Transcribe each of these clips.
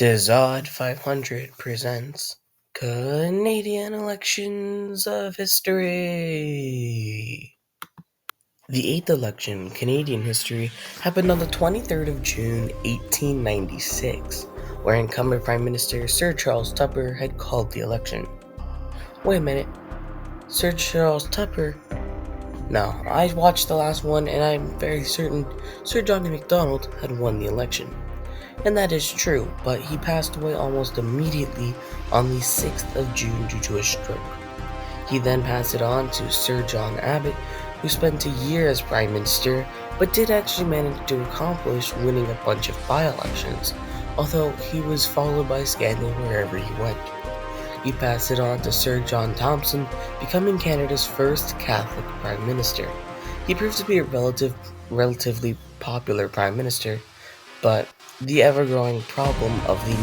Dizod 500 presents Canadian Elections of History. The 8th election in Canadian history happened on the 23rd of June, 1896, where incumbent Prime Minister Sir Charles Tupper had called the election. Wait a minute, Sir Charles Tupper? No, I watched the last one and I'm very certain Sir John Macdonald had won the election. And that is true, but he passed away almost immediately on the 6th of June due to a stroke. He then passed it on to Sir John Abbott, who spent a year as Prime Minister, but did actually manage to accomplish winning a bunch of by-elections, although he was followed by scandal wherever he went. He passed it on to Sir John Thompson, becoming Canada's first Catholic Prime Minister. He proved to be a relatively popular Prime Minister, but the ever-growing problem of the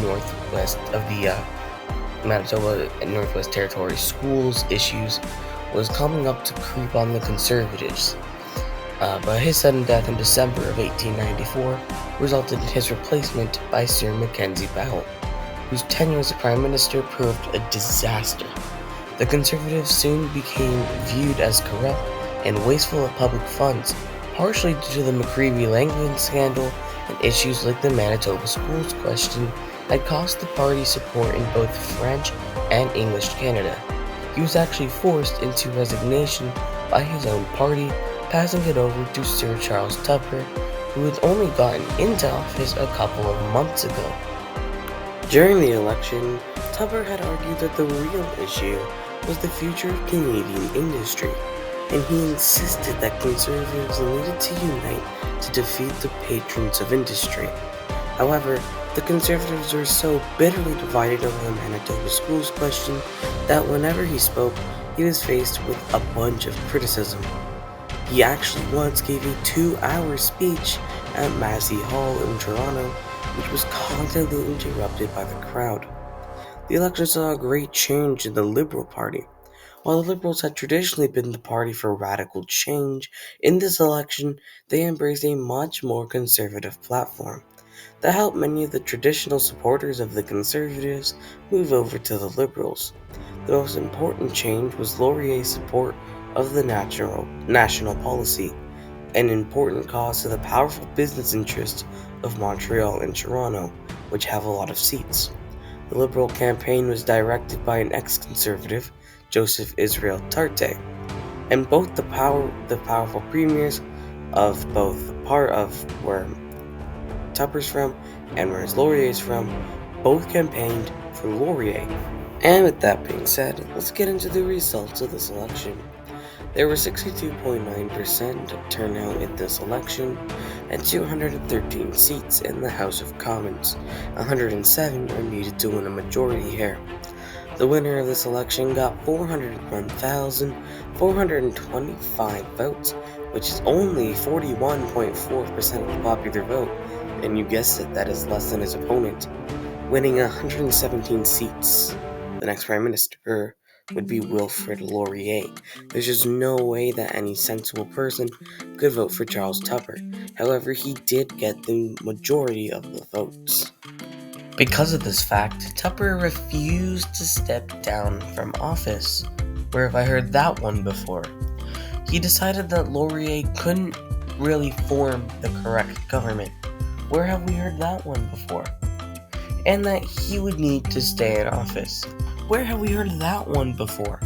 Manitoba and Northwest Territory schools issues was coming up to creep on the Conservatives. But his sudden death in December of 1894 resulted in his replacement by Sir Mackenzie Bowell, whose tenure as a Prime Minister proved a disaster. The Conservatives soon became viewed as corrupt and wasteful of public funds, partially due to the McCreevy-Langland scandal and issues like the Manitoba Schools question had cost the party support in both French and English Canada. He was actually forced into resignation by his own party, passing it over to Sir Charles Tupper, who had only gotten into office a couple of months ago. During the election, Tupper had argued that the real issue was the future of Canadian industry, and he insisted that Conservatives needed to unite to defeat the patrons of industry. However, the Conservatives were so bitterly divided over the Manitoba Schools question that whenever he spoke, he was faced with a bunch of criticism. He actually once gave a 2-hour speech at Massey Hall in Toronto, which was constantly interrupted by the crowd. The election saw a great change in the Liberal Party. While the Liberals had traditionally been the party for radical change, in this election they embraced a much more conservative platform that helped many of the traditional supporters of the Conservatives move over to the Liberals. The most important change was Laurier's support of the national policy, an important cause to the powerful business interests of Montreal and Toronto, which have a lot of seats. The Liberal campaign was directed by an ex-Conservative, Joseph Israel Tarte, and both the powerful premiers of both the part of where Tupper's from and where Laurier's from both campaigned for Laurier. And with that being said, let's get into the results of this election. There were 62.9% turnout in this election, and 213 seats in the House of Commons. 107 are needed to win a majority here. The winner of this election got 401,425 votes, which is only 41.4% of the popular vote, and you guessed it, that is less than his opponent, winning 117 seats. The next Prime Minister would be Wilfrid Laurier. There's just no way that any sensible person could vote for Charles Tupper. However, he did get the majority of the votes. Because of this fact, Tupper refused to step down from office. Where have I heard that one before? He decided that Laurier couldn't really form the correct government. Where have we heard that one before? And that he would need to stay in office. Where have we heard that one before?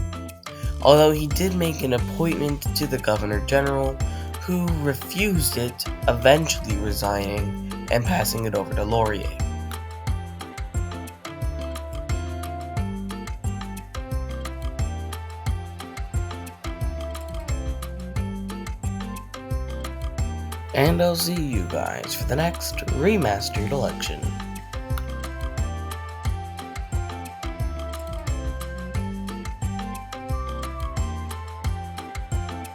Although he did make an appointment to the Governor General, who refused it, eventually resigning and passing it over to Laurier. And I'll see you guys for the next remastered election.